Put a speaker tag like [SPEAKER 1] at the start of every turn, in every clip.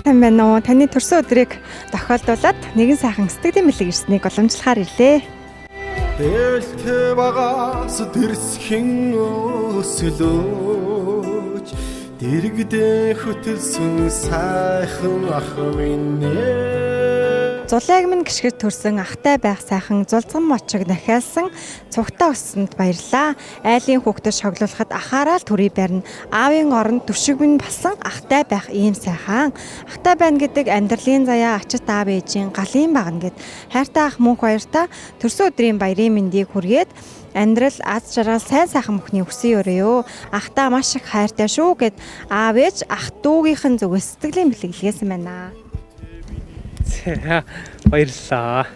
[SPEAKER 1] Сайн байна уу? Таны төрсөн өдрийг тохиолдуулаад нэгэн сайхан сэтгэлийн бэлэг ирснийг уламжлахаар ирлээ.
[SPEAKER 2] Дэлхэ багаас тэрсхэн өсөлөөж дэрэгдэн хөтөлсөн сайхан ах минь
[SPEAKER 1] Зулайг минь гიშгэр төрсөн ахтай байх сайхан зулцган мочиг нахиалсан цугтаа өссөнд баярлаа. Айлын хүүхдэд шоглуулахад ахаараа л төрий барина. Аавын оронд түшиг минь болсон ахтай байх ийм сайхан. Ахтай байна гэдэг амьдралын заяа ачит аав ээжийн галын багна гэд хайртай ах мөнх хоёртаа төрсөн өдрийн баярын мэндийг хүргээд амьдрал аз жаргал сайн сайхан бүхний өсөн өрөөё. Ахтаа маш их хайртай шүү гэд аав ээж ах дүүгийнхэн зүгээс сэтгэлийн бэлэг илгээсэн байна.
[SPEAKER 3] Баярлалаа.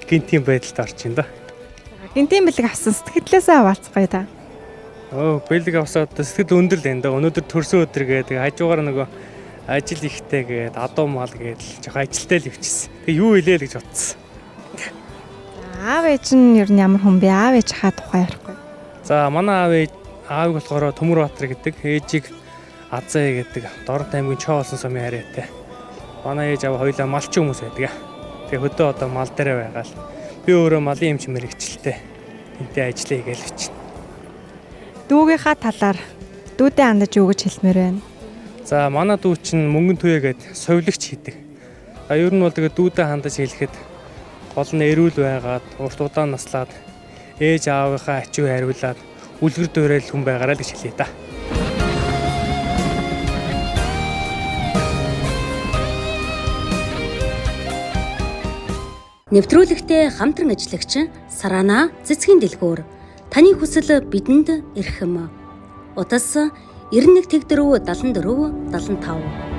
[SPEAKER 3] Гинтийн байдалд орчин да.
[SPEAKER 1] Гинтийн бэлэг авсан сэтгэлээсээ хаваалцгаая та.
[SPEAKER 3] Бэлэг авсаад сэтгэл өндөр л энэ да. Өнөөдөр төрсөн өдөр гэдэг хажуугаар нөгөө ажил ихтэй гээд адуу мал гээд жоохон ажилтай л өвчсөн. Тэг юу хэлээ л гэж бодсон.
[SPEAKER 1] Аав ээж нь ер нь ямар хүн бэ? Аав ээж хаа тухай ярихгүй.
[SPEAKER 3] За манай аавыг болохоор Төмөрбаатар гэдэг, ээжийг Азаа гэдэг Дорд аймгийн Чоолсон сумын хараатай. Манай ээж аав хоёулаа малчин хүмүүс байдаг. Тэгээ хөдөө одоо мал дээр байгаа л. Би өөрөө малын эмч мэрэгчлээ. Энтэй ажиллая гээл өчнө.
[SPEAKER 1] Дүүгийнхаа талаар дүүдээ хандаж юу гэж хэлмээр байна?
[SPEAKER 3] За манай дүү чинь мөнгөн туяагээд совилогч хийдэг. Ер нь бол тэгээ дүүдээ хандаж хэлэхэд гол нь эрүүл байгаад урт удаан наслаад ээж аавынхаа ачуу хариулаад үлгэр дуурайл хүн байгаараа л гэж хэлээ та.
[SPEAKER 4] Нэвтрүүлэгтээ хамтран ажиллагч Сарана цэцгийн дэлгүүр таны хүсэл бидэнд ирэх юм. Утас 91 тэгдэрүү 74 75